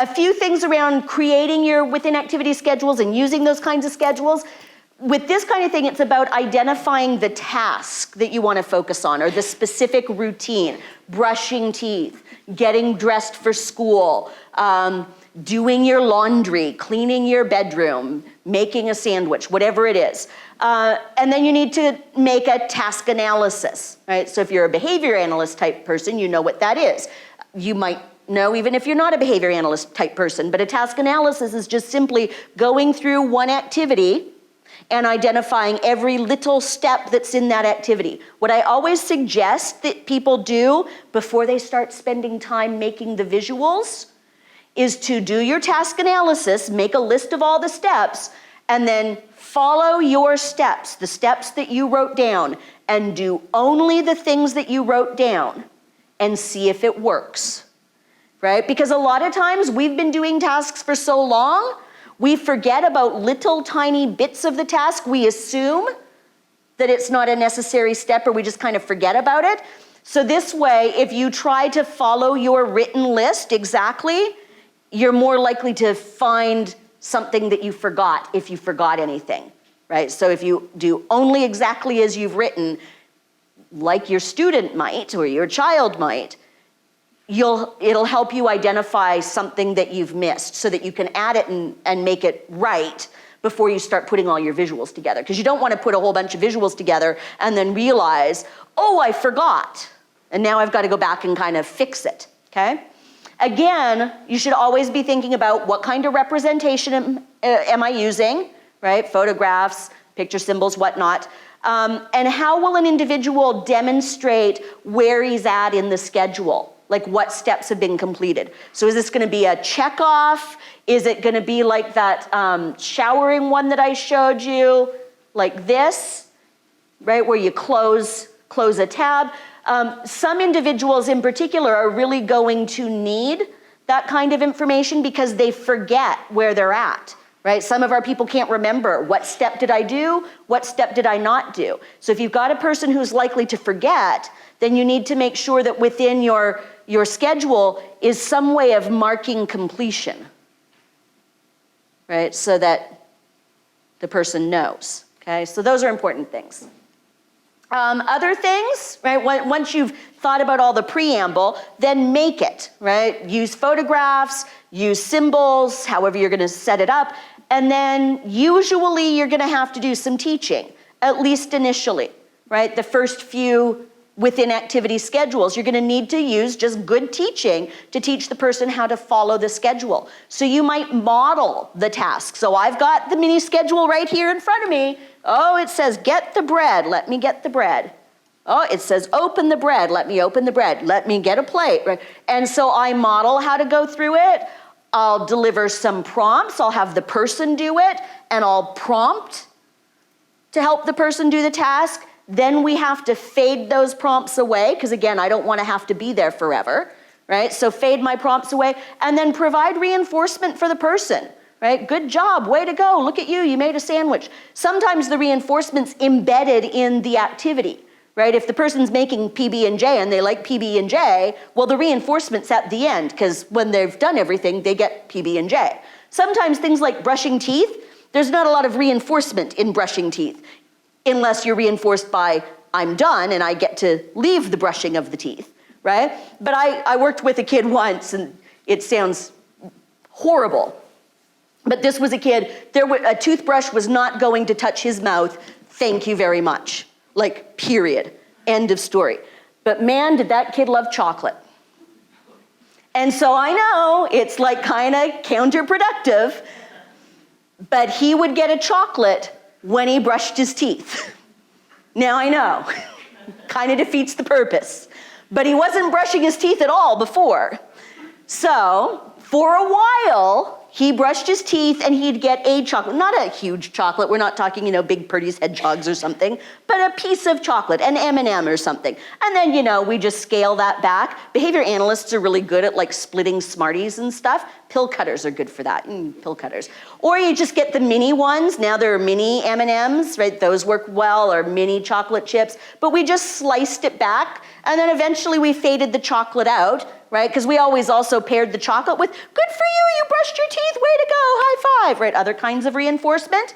A few things around creating your within activity schedules and using those kinds of schedules. With this kind of thing, it's about identifying the task that you want to focus on, or the specific routine, brushing teeth, getting dressed for school, doing your laundry, cleaning your bedroom, making a sandwich, whatever it is. And then you need to make a task analysis, right? So if you're a behavior analyst type person, you know what that is. You might know even if you're not a behavior analyst type person, but a task analysis is just simply going through one activity and identifying every little step that's in that activity. What I always suggest that people do before they start spending time making the visuals is to do your task analysis, make a list of all the steps, and then follow your steps, the steps that you wrote down, and do only the things that you wrote down and see if it works, right? Because a lot of times we've been doing tasks for so long, we forget about little tiny bits of the task. We assume that it's not a necessary step, or we just kind of forget about it. So this way, if you try to follow your written list exactly, you're more likely to find something that you forgot if you forgot anything, right? So if you do only exactly as you've written, like your student might or your child might, it'll help you identify something that you've missed so that you can add it and make it right before you start putting all your visuals together. Because you don't want to put a whole bunch of visuals together and then realize, oh, I forgot. And now I've got to go back and kind of fix it, okay? Again, you should always be thinking about what kind of representation am I using, right? Photographs, picture symbols, whatnot. And how will an individual demonstrate where he's at in the schedule? Like what steps have been completed? So is this going to be a check off? Is it going to be like that showering one that I showed you, like this, right? Where you close a tab. Some individuals in particular are really going to need that kind of information because they forget where they're at, right? Some of our people can't remember, what step did I do? What step did I not do? So if you've got a person who's likely to forget, then you need to make sure that within your schedule is some way of marking completion, right? So that the person knows, okay? So those are important things. Other things, right? Once you've thought about all the preamble, then make it, right? Use photographs, use symbols, however you're gonna set it up, and then usually you're gonna have to do some teaching, at least initially, right? The first few within activity schedules, you're gonna need to use just good teaching to teach the person how to follow the schedule. So you might model the task. So I've got the mini schedule right here in front of me. Oh, it says get the bread, let me get the bread. Oh, it says open the bread, let me open the bread, let me get a plate, right? And so I model how to go through it. I'll deliver some prompts, I'll have the person do it, and I'll prompt to help the person do the task. Then we have to fade those prompts away, because again, I don't want to have to be there forever, right? So fade my prompts away, and then provide reinforcement for the person, right? Good job, way to go, look at you, you made a sandwich. Sometimes the reinforcement's embedded in the activity, right? If the person's making PB&J and they like PB&J, well, the reinforcement's at the end, because when they've done everything, they get PB&J. Sometimes things like brushing teeth, there's not a lot of reinforcement in brushing teeth, unless you're reinforced by, I'm done and I get to leave the brushing of the teeth, right? But I worked with a kid once, and it sounds horrible, but this was a kid, a toothbrush was not going to touch his mouth, thank you very much. Like, period, end of story. But man, did that kid love chocolate. And so I know it's like kind of counterproductive, but he would get a chocolate when he brushed his teeth. Now I know, kind of defeats the purpose, but he wasn't brushing his teeth at all before. So for a while, he brushed his teeth and he'd get a chocolate, not a huge chocolate, we're not talking, Big Purdy's Hedgehogs or something, but a piece of chocolate, an M&M or something. And then, we just scale that back. Behavior analysts are really good at like splitting Smarties and stuff. Pill cutters are good for that, pill cutters. Or you just get the mini ones, now there are mini M&Ms, right? Those work well, or mini chocolate chips, but we just sliced it back, and then eventually we faded the chocolate out, right? Because we always also paired the chocolate with, good for you, you brushed your teeth, way to go, high five, right? Other kinds of reinforcement,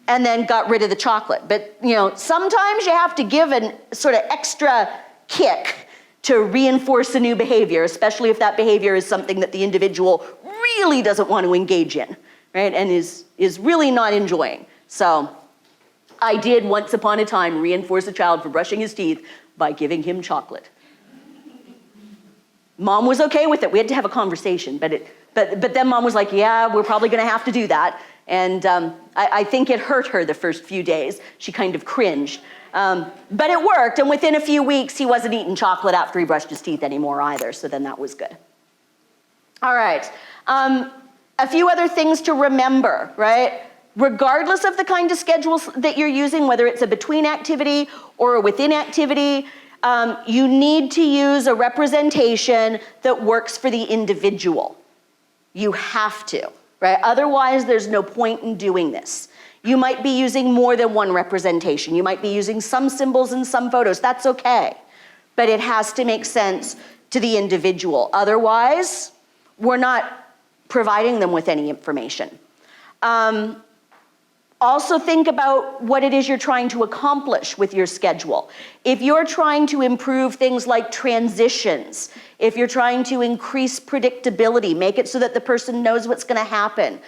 and then got rid of the chocolate. But sometimes you have to give an sort of extra kick to reinforce a new behavior, especially if that behavior is something that the individual really doesn't want to engage in, right? And is really not enjoying. So I did once upon a time reinforce a child for brushing his teeth by giving him chocolate. Mom was okay with it. We had to have a conversation, but then Mom was like, yeah, we're probably gonna have to do that. And I think it hurt her the first few days. She kind of cringed. But it worked, and within a few weeks, he wasn't eating chocolate after he brushed his teeth anymore either, so then that was good. All right, a few other things to remember, right? Regardless of the kind of schedules that you're using, whether it's a between activity or a within activity, you need to use a representation that works for the individual. You have to, right? Otherwise, there's no point in doing this. You might be using more than one representation. You might be using some symbols and some photos. That's okay. But it has to make sense to the individual. Otherwise, we're not providing them with any information. Also think about what it is you're trying to accomplish with your schedule. If you're trying to improve things like transitions, if you're trying to increase predictability, make it so that the person knows what's gonna happen,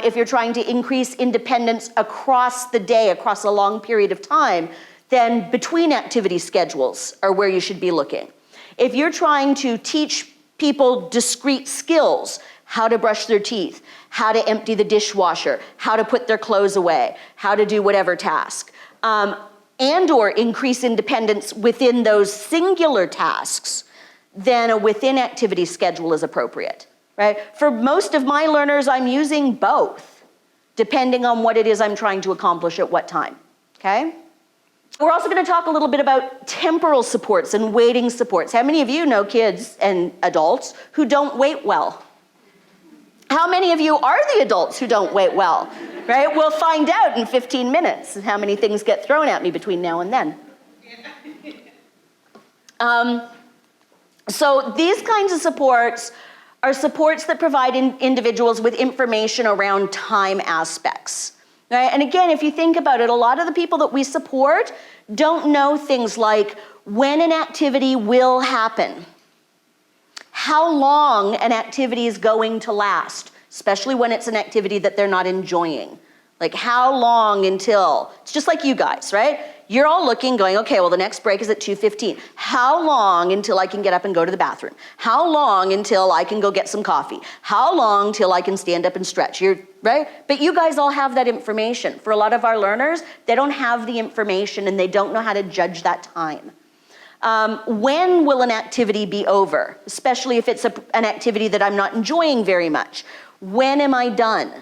if you're trying to increase independence across the day, across a long period of time, then between activity schedules are where you should be looking. If you're trying to teach people discrete skills, how to brush their teeth, how to empty the dishwasher, how to put their clothes away, how to do whatever task, and or increase independence within those singular tasks, then a within activity schedule is appropriate, right? For most of my learners, I'm using both, depending on what it is I'm trying to accomplish at what time, okay? We're also going to talk a little bit about temporal supports and waiting supports. How many of you know kids and adults who don't wait well? How many of you are the adults who don't wait well, right? We'll find out in 15 minutes how many things get thrown at me between now and then. So these kinds of supports are supports that provide individuals with information around time aspects, right? And again, if you think about it, a lot of the people that we support don't know things like when an activity will happen, how long an activity is going to last, especially when it's an activity that they're not enjoying. Like how long until, it's just like you guys, right? You're all looking, going, okay, well the next break is at 2:15. How long until I can get up and go to the bathroom? How long until I can go get some coffee? How long till I can stand up and stretch? Right? But you guys all have that information. For a lot of our learners, they don't have the information and they don't know how to judge that time. When will an activity be over? Especially if it's an activity that I'm not enjoying very much. When am I done?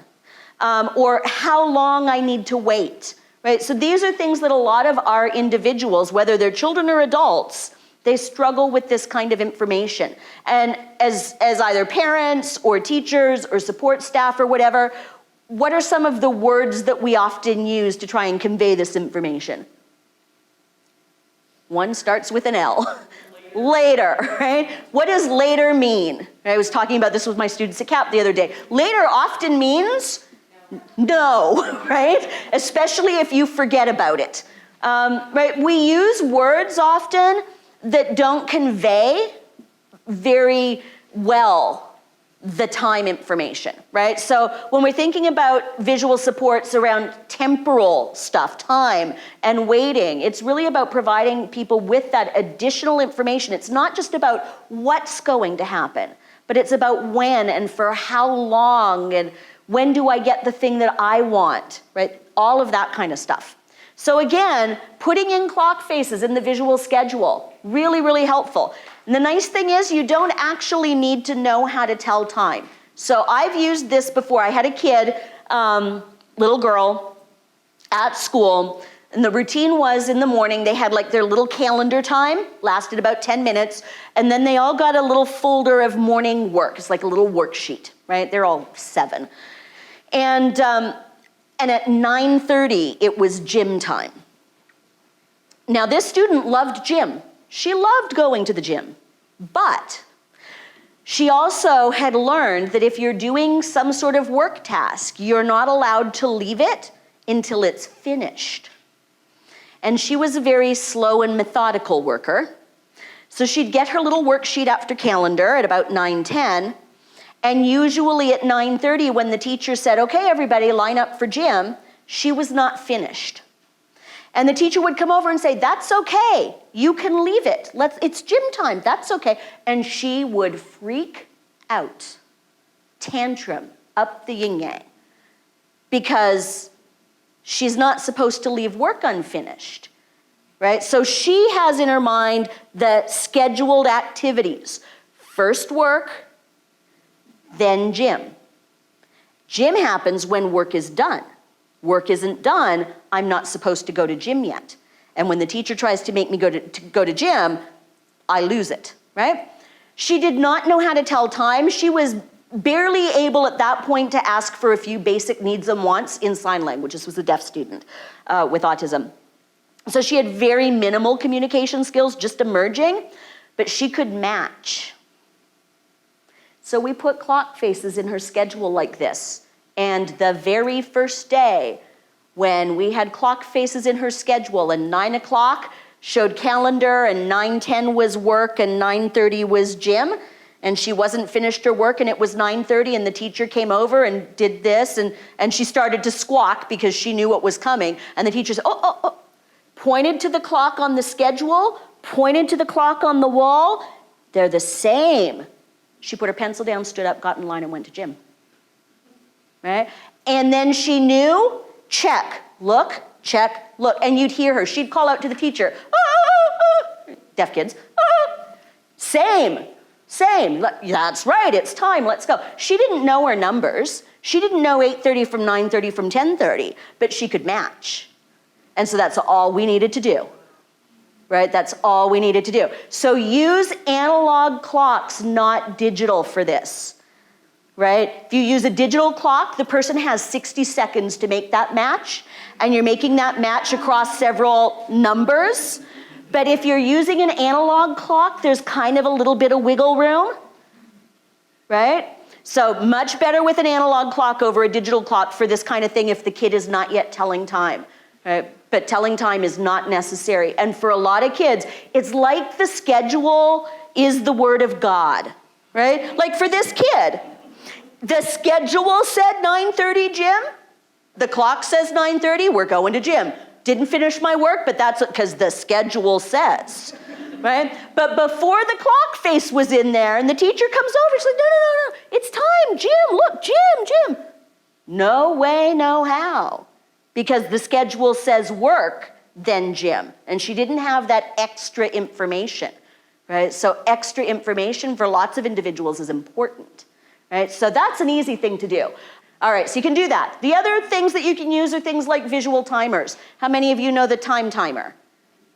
Or how long I need to wait, right? So these are things that a lot of our individuals, whether they're children or adults, they struggle with this kind of information. And as either parents or teachers or support staff or whatever, what are some of the words that we often use to try and convey this information? One starts with an L. Later, right? What does later mean? I was talking about this with my students at CAP the other day. Later often means no, right? Especially if you forget about it, right? We use words often that don't convey very well the time information, right? So when we're thinking about visual supports around temporal stuff, time and waiting, it's really about providing people with that additional information. It's not just about what's going to happen, but it's about when and for how long and when do I get the thing that I want, right? All of that kind of stuff. So again, putting in clock faces in the visual schedule, really, really helpful. And the nice thing is you don't actually need to know how to tell time. So I've used this before. I had a kid, little girl at school, and the routine was in the morning, they had like their little calendar time, lasted about 10 minutes, and then they all got a little folder of morning work. It's like a little worksheet, right? They're all 7. And at 9:30, it was gym time. Now this student loved gym. She loved going to the gym, but She also had learned that if you're doing some sort of work task, you're not allowed to leave it until it's finished. And she was a very slow and methodical worker. So she'd get her little worksheet after calendar at about 9:10, and usually at 9:30 when the teacher said, okay, everybody line up for gym, she was not finished. And the teacher would come over and say, that's okay, you can leave it. It's gym time, that's okay. And she would freak out, tantrum up the yin-yang, because she's not supposed to leave work unfinished, right? So she has in her mind the scheduled activities. First work, then gym. Gym happens when work is done. Work isn't done, I'm not supposed to go to gym yet. And when the teacher tries to make me go to gym, I lose it, right? She did not know how to tell time. She was barely able at that point to ask for a few basic needs and wants in sign language. This was a deaf student with autism. So she had very minimal communication skills, just emerging, but she could match. So we put clock faces in her schedule like this. And the very first day when we had clock faces in her schedule and 9 o'clock showed calendar and 9:10 was work and 9:30 was gym, and she wasn't finished her work and it was 9:30 and the teacher came over and did this and she started to squawk because she knew what was coming. And the teacher said, oh, pointed to the clock on the schedule, pointed to the clock on the wall, they're the same. She put her pencil down, stood up, got in line and went to gym. Right? And then she knew, check, look, and you'd hear her. She'd call out to the teacher, deaf kids, same, that's right, it's time, let's go. She didn't know her numbers. She didn't know 8:30 from 9:30 from 10:30, but she could match. And so that's all we needed to do, right? That's all we needed to do. So use analog clocks, not digital for this. Right? If you use a digital clock, the person has 60 seconds to make that match, and you're making that match across several numbers. But if you're using an analog clock, there's kind of a little bit of wiggle room, right? So much better with an analog clock over a digital clock for this kind of thing if the kid is not yet telling time, right? But telling time is not necessary. And for a lot of kids, it's like the schedule is the word of God, right? Like for this kid, the schedule said 9:30 gym. The clock says 9:30, we're going to gym. Didn't finish my work, but that's because the schedule says, right? But before the clock face was in there and the teacher comes over, she's like, no, it's time, gym, look, gym. No way, no how. Because the schedule says work, then gym. And she didn't have that extra information, right? So extra information for lots of individuals is important. Right? So that's an easy thing to do. All right, so you can do that. The other things that you can use are things like visual timers. How many of you know the time timer?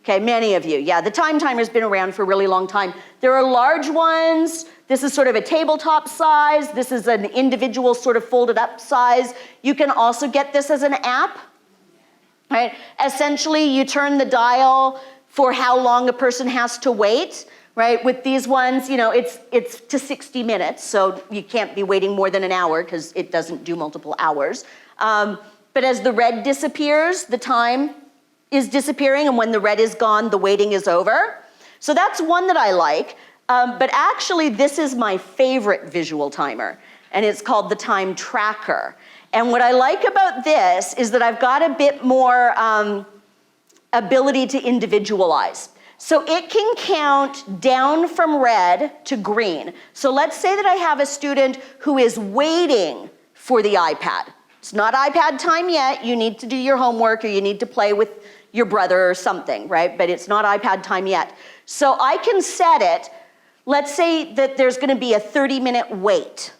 Okay, many of you. Yeah, the time timer's been around for a really long time. There are large ones. This is sort of a tabletop size. This is an individual sort of folded up size. You can also get this as an app. Right? Essentially, you turn the dial for how long a person has to wait. Right, with these ones, it's to 60 minutes, so you can't be waiting more than an hour because it doesn't do multiple hours. But as the red disappears, the time is disappearing, and when the red is gone, the waiting is over. So that's one that I like. But actually, this is my favorite visual timer, and it's called the time tracker. And what I like about this is that I've got a bit more ability to individualize. So it can count down from red to green. So let's say that I have a student who is waiting for the iPad. It's not iPad time yet. You need to do your homework or you need to play with your brother or something, right? But it's not iPad time yet. So I can set it, let's say that there's going to be a 30-minute wait.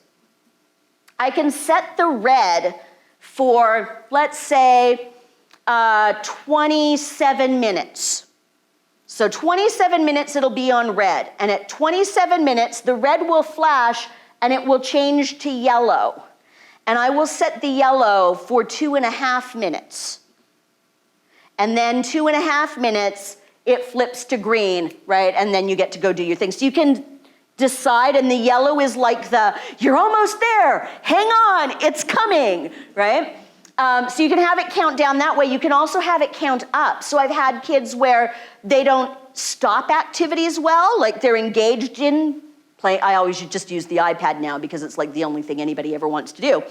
I can set the red for, let's say, 27 minutes. So 27 minutes it'll be on red, and at 27 minutes the red will flash and it will change to yellow. And I will set the yellow for 2.5 minutes. And then 2.5 minutes it flips to green, right? And then you get to go do your thing. So you can decide, and the yellow is like you're almost there, hang on, it's coming, right? So you can have it count down that way. You can also have it count up. So I've had kids where they don't stop activities well, like they're engaged in play. I always just use the iPad now because it's like the only thing anybody ever wants to do.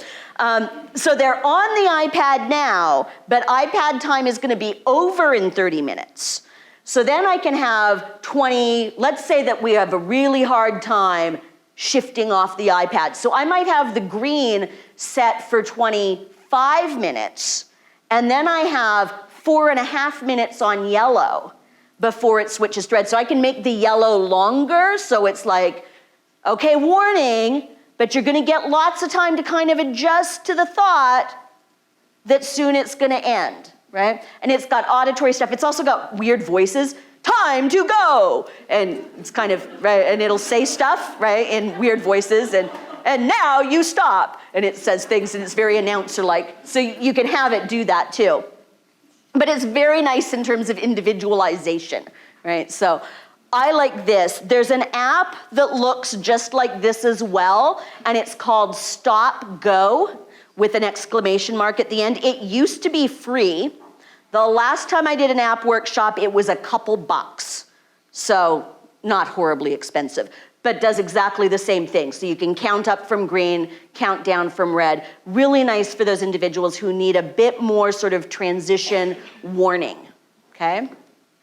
So they're on the iPad now, but iPad time is gonna be over in 30 minutes. So then I can have 20, let's say that we have a really hard time shifting off the iPad. So I might have the green set for 25 minutes, and then I have 4.5 minutes on yellow before it switches to red. So I can make the yellow longer, so it's like, okay, warning, but you're gonna get lots of time to kind of adjust to the thought that soon it's gonna end, right? And it's got auditory stuff. It's also got weird voices. Time to go! And it's kind of, right, and it'll say stuff, right, in weird voices, and now you stop. And it says things, and it's very announcer-like. So you can have it do that too. But it's very nice in terms of individualization, right? So I like this. There's an app that looks just like this as well, and it's called Stop Go with an exclamation mark at the end. It used to be free. The last time I did an app workshop, it was a couple bucks. So not horribly expensive, but does exactly the same thing. So you can count up from green, count down from red. Really nice for those individuals who need a bit more sort of transition warning, okay?